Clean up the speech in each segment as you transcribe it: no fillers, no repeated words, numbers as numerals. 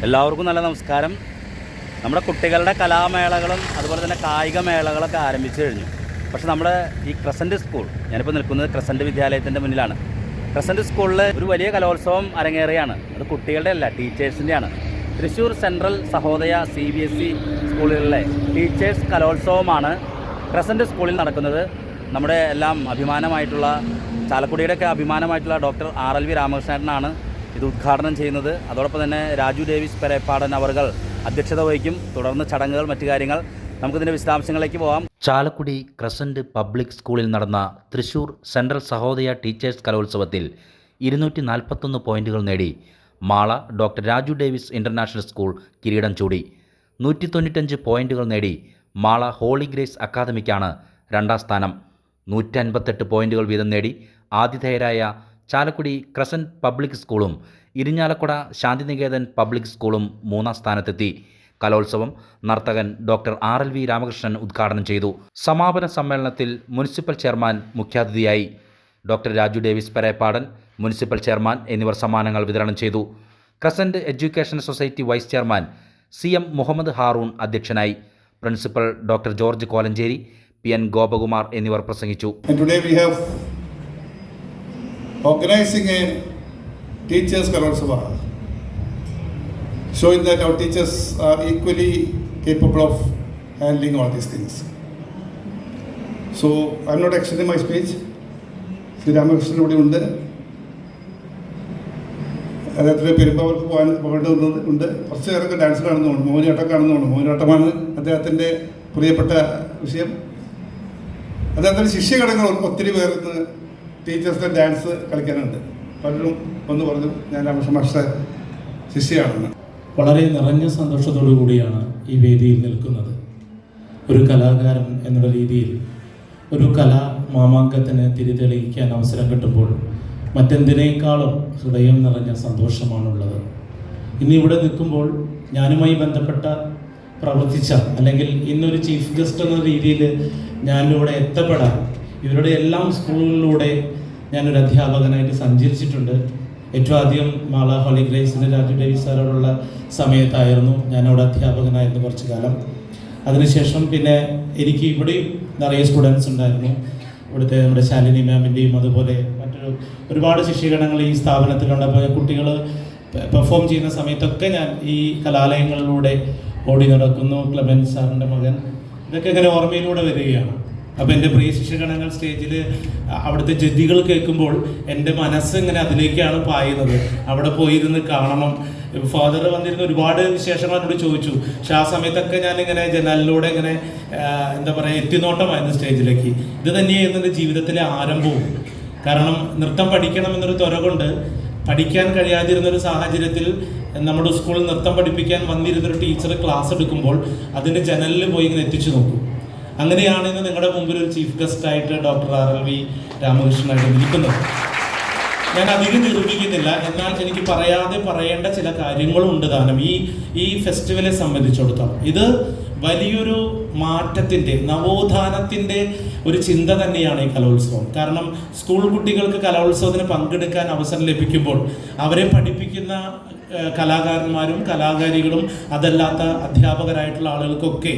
എല്ലാവർക്കും നല്ല നമസ്കാരം. നമ്മുടെ കുട്ടികളുടെ കലാമേളകളും അതുപോലെ തന്നെ കായിക മേളകളൊക്കെ ആരംഭിച്ചു കഴിഞ്ഞു. പക്ഷേ നമ്മുടെ ഈ ക്രസൻറ്റ് സ്കൂൾ, ഞാനിപ്പോൾ നിൽക്കുന്നത് ക്രസൻറ്റ് വിദ്യാലയത്തിൻ്റെ മുന്നിലാണ്. ക്രസൻറ്റ് സ്കൂളിൽ ഒരു വലിയ കലോത്സവം അരങ്ങേറുകയാണ്. അത് കുട്ടികളുടെ അല്ല, ടീച്ചേഴ്സിൻ്റെയാണ്. തൃശ്ശൂർ സെൻട്രൽ സഹോദയ CBSE സ്കൂളുകളിലെ ടീച്ചേഴ്സ് കലോത്സവമാണ് ക്രസൻറ്റ് സ്കൂളിൽ നടക്കുന്നത്. നമ്മുടെ എല്ലാം അഭിമാനമായിട്ടുള്ള, ചാലക്കുടിയുടെയൊക്കെ അഭിമാനമായിട്ടുള്ള ഡോക്ടർ RLV രാമകൃഷ്ണനാണ് ഇത് ഉദ്ഘാടനം ചെയ്യുന്നത്. അതോടൊപ്പം തന്നെ രാജു ഡേവിസ് പെരേപ്പാടൻ അവർകൾ അധ്യക്ഷത വഹിക്കും. തുടർന്ന് ചടങ്ങുകൾ, മറ്റു കാര്യങ്ങൾ, നമുക്കിതിൻ്റെ വിശദാംശങ്ങളിലേക്ക് പോകാം. ചാലക്കുടി ക്രസൻറ്റ് പബ്ലിക് സ്കൂളിൽ നടന്ന തൃശ്ശൂർ സെൻട്രൽ സഹോദയ ടീച്ചേഴ്സ് കലോത്സവത്തിൽ 241 പോയിൻറ്റുകൾ നേടി Mala doctor Raju Davis international school കിരീടം ചൂടി. 195 പോയിൻറ്റുകൾ നേടി മാള ഹോളി ഗ്രേസ് അക്കാദമിക്കാണ് രണ്ടാം സ്ഥാനം. 158 പോയിൻറ്റുകൾ വീതം നേടി ആതിഥേയരായ ചാലക്കുടി ക്രസൻറ്റ് പബ്ലിക് സ്കൂളും ഇരിഞ്ഞാലക്കുട ശാന്തിനികേതൻ പബ്ലിക് സ്കൂളും മൂന്നാം സ്ഥാനത്തെത്തി. കലോത്സവം നർത്തകൻ ഡോക്ടർ RLV രാമകൃഷ്ണൻ ഉദ്ഘാടനം ചെയ്തു. സമാപന സമ്മേളനത്തിൽ മുനിസിപ്പൽ ചെയർമാൻ മുഖ്യാതിഥിയായി. Doctor Raju Davis Perepadan, municipal chairman എന്നിവർ സമ്മാനങ്ങൾ വിതരണം ചെയ്തു. Crescent education society vice chairman CM Muhammad Haroon അധ്യക്ഷനായി. Principal doctor George Kolenchery, PN Gopakumar എന്നിവർ പ്രസംഗിച്ചു. Organizing a teachers Kalotsava, showing that our teachers are equally capable of handling all these things. So I'm not extending my speech. Sri Ramakrishnan ഇവിടെ ഉണ്ട്, അദ്ദേഹത്തിൻ്റെ പെരുമ്പാവൂർക്ക് പോകേണ്ടതുണ്ട്. കുറച്ച് പേരൊക്കെ dance കാണുന്നുണ്ട്, മോഹിനിയാട്ടം കാണുന്നുണ്ട്. മോഹിനിയാട്ടമാണ് അദ്ദേഹത്തിൻ്റെ പ്രിയപ്പെട്ട വിഷയം. അദ്ദേഹത്തിൻ്റെ ശിഷ്യഘടകങ്ങൾ ഒത്തിരി പേർക്ക് ടീച്ചേഴ്സിൻ്റെ ഡാൻസ് കളിക്കാനുണ്ട്. പലരും ഒന്ന് പറഞ്ഞു ഞാൻ രാമകൃഷ്ണ മാസ്റ്റർ ശിഷ്യയാണെന്ന്. വളരെ നിറഞ്ഞ സന്തോഷത്തോടു കൂടിയാണ് ഈ വേദിയിൽ നിൽക്കുന്നത്. ഒരു കലാകാരൻ എന്നുള്ള രീതിയിൽ ഒരു കലാ മാമാങ്കത്തിന് തിരിതെളിയിക്കാൻ അവസരം കിട്ടുമ്പോൾ മറ്റെന്തിനേക്കാളും ഹൃദയം നിറഞ്ഞ സന്തോഷമാണുള്ളത്. ഇന്നിവിടെ നിൽക്കുമ്പോൾ ഞാനുമായി ബന്ധപ്പെട്ട പ്രവർത്തിച്ച, അല്ലെങ്കിൽ ഇന്നൊരു ചീഫ് ഗസ്റ്റ് എന്ന രീതിയിൽ ഞാനിവിടെ എത്തപ്പെടാൻ ഇവരുടെ എല്ലാം സ്കൂളുകളിലൂടെ ഞാനൊരു അധ്യാപകനായിട്ട് സഞ്ചരിച്ചിട്ടുണ്ട്. ഏറ്റവും ആദ്യം മാള ഹോളി ഗ്രേസിൻ്റെ രാജു ഡേവിസ് സാറോടുള്ള സമയത്തായിരുന്നു ഞാനവിടെ അധ്യാപകനായിരുന്നു കുറച്ചു കാലം. അതിനുശേഷം പിന്നെ എനിക്ക് ഇവിടെയും നിറയെ സ്റ്റുഡൻസ് ഉണ്ടായിരുന്നു. ഇവിടുത്തെ നമ്മുടെ ശാലിനി മാമിൻ്റെയും അതുപോലെ ഒരുപാട് ശിഷ്യഗണങ്ങൾ ഈ സ്ഥാപനത്തിലുണ്ട്. അപ്പോൾ കുട്ടികൾ പെർഫോം ചെയ്യുന്ന സമയത്തൊക്കെ ഞാൻ ഈ കലാലയങ്ങളിലൂടെ ഓടി നടക്കുന്നു. ക്ലെമൻസ് സാറിൻ്റെ മകൻ, ഇതൊക്കെ ഇങ്ങനെ ഓർമ്മയിലൂടെ വരികയാണ്. അപ്പോൾ എൻ്റെ പ്രിയ ശിഷ്യഗണങ്ങൾ സ്റ്റേജിൽ അവിടുത്തെ ജഡ്ജികൾ കേൾക്കുമ്പോൾ എൻ്റെ മനസ്സ് ഇങ്ങനെ അതിലേക്കാണ് പായുന്നത്. അവിടെ പോയിരുന്ന് കാണണം. ഫാദർ വന്നിരുന്ന ഒരുപാട് വിശേഷങ്ങൾ എന്നോട് ചോദിച്ചു. പക്ഷെ ആ സമയത്തൊക്കെ ഞാനിങ്ങനെ ജനലിലൂടെ ഇങ്ങനെ എന്താ പറയുക, എത്തിനോട്ടമായിരുന്നു സ്റ്റേജിലേക്ക്. ഇത് തന്നെയായിരുന്നു എൻ്റെ ജീവിതത്തിലെ ആരംഭവും. കാരണം നൃത്തം പഠിക്കണമെന്നൊരു ത്വര കൊണ്ട് പഠിക്കാൻ കഴിയാതിരുന്നൊരു സാഹചര്യത്തിൽ നമ്മുടെ സ്കൂളിൽ നൃത്തം പഠിപ്പിക്കാൻ വന്നിരുന്നൊരു ടീച്ചർ ക്ലാസ് എടുക്കുമ്പോൾ അതിൻ്റെ ജനലിൽ പോയി ഇങ്ങനെ എത്തിച്ചു നോക്കും. അങ്ങനെയാണ് ഇന്ന് നിങ്ങളുടെ മുമ്പിൽ ഒരു ചീഫ് ഗസ്റ്റായിട്ട് ഡോക്ടർ RLV രാമകൃഷ്ണനായിട്ട് നിൽക്കുന്നത്. ഞാൻ അധികം നിരൂപിക്കുന്നില്ല, എന്നാൽ എനിക്ക് പറയാതെ പറയേണ്ട ചില കാര്യങ്ങളുണ്ട് താനും ഈ ഫെസ്റ്റിവലെ സംബന്ധിച്ചിടത്തോളം. ഇത് വലിയൊരു മാറ്റത്തിൻ്റെ, നവോത്ഥാനത്തിൻ്റെ ഒരു ചിന്ത തന്നെയാണ് ഈ കലോത്സവം. കാരണം സ്കൂൾ കുട്ടികൾക്ക് കലോത്സവത്തിന് പങ്കെടുക്കാൻ അവസരം ലഭിക്കുമ്പോൾ അവരെ പഠിപ്പിക്കുന്ന കലാകാരന്മാരും കലാകാരികളും അതല്ലാത്ത അധ്യാപകരായിട്ടുള്ള ആളുകൾക്കൊക്കെ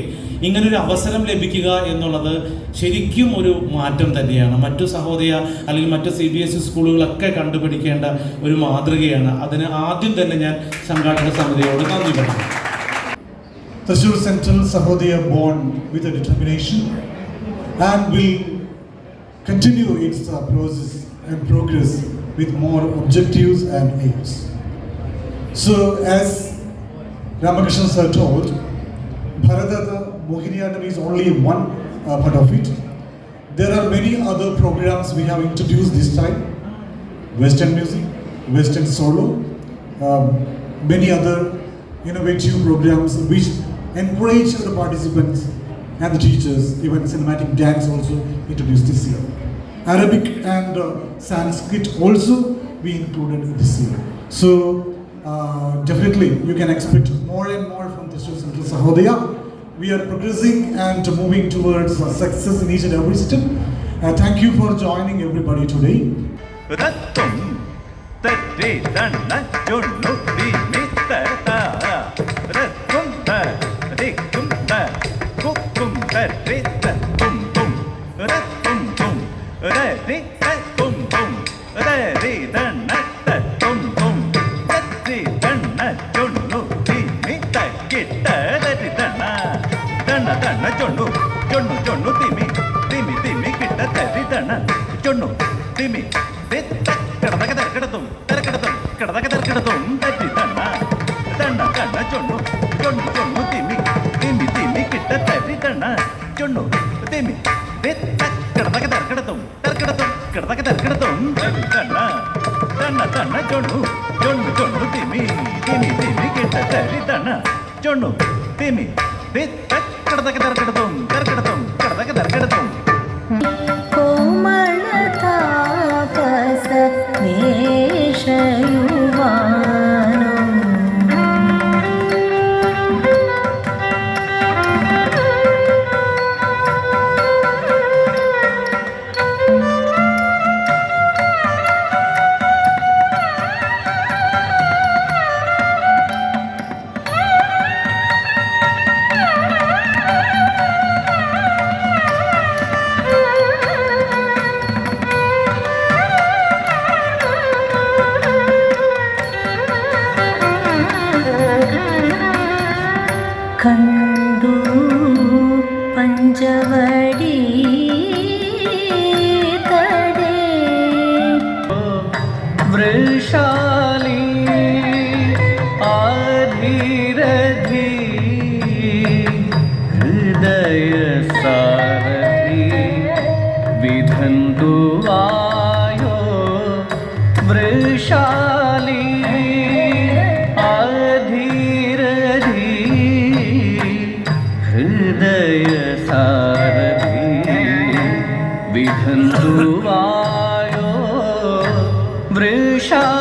ഇങ്ങനൊരു അവസരം ലഭിക്കുക എന്നുള്ളത് ശരിക്കും ഒരു മാറ്റം തന്നെയാണ്. മറ്റു സഹോദയ അല്ലെങ്കിൽ മറ്റു CBSE സ്കൂളുകളൊക്കെ കണ്ടുപിടിക്കേണ്ട ഒരു മാതൃകയാണ്. അതിന് ആദ്യം തന്നെ ഞാൻ സംഘാടക സമിതിയോട് നന്ദി പറയുന്നു. Thrissur Central Sahodaya born with a determination and will continue its process and progress with more objectives and aims. So as Ramakrishna sir told, Bharatata Mohiniyattam is only one part of it. There are many other programs we have introduced this time. Western music, Western solo, many other innovative programs which encourage the participants and the teachers. Even cinematic dance also introduced this year. Arabic and Sanskrit also we included this year. So definitely you can expect more and more from Thrissur Central Sahodaya. We are progressing and moving towards success in each and every step. Thank you for joining everybody today. Rattum, tatti, danna, junnu, di, mitta, ചൊണ്ണു തിമി തക്കിട്ട തരി തണ്ണ തണ്ണ തണ്ണ ചൊണ്ണു ചൊണ്ണു ചൊണ്ണു തിമി തിമി തിമി കിട്ട തരി തണ്ണ ചൊണ്ണു തിമി കിടന്നക തിരക്കിടത്തും തിരക്കിടത്തും കിടന്നക തിരക്കിടത്തും തരി തണ്ണ തണ്ണ തണ്ണ ചൊണ്ണു ചൊണ്ണു ചൊണ്ണു തിമി തിമി തിമി കിട്ട തരി തണ്ണ ചൊണ്ണു തിമി കിടന്നക തിരക്കിടത്തും തിരക്കിടത്തും കിടന്നക തിരക്കിടത്തും തരി തണ്ണ തണ്ണ തണ്ണ ചൊണ്ണു ചൊണ്ണു ചൊണ്ണു തിമി തിമി തിമി കിട്ട തരി തണ്ണ ചൊണ്ണു തിമി കിടന്നക തിരക്കിടത്തും തിരക്കിടത്തും കിടന്നക തിരക്കിടത്തും കോമളതാപസ വേഷയുവാനം കണ്ടു പഞ്ചവടി തടേ വൃഷാലി ആധീരധി ഹൃദയ സാരഥി വിധന്തുവായോ വൃഷാലി ആധീരധി ഹൃദയ സാരഥി വിധന്തുവായോ വൃഷാലി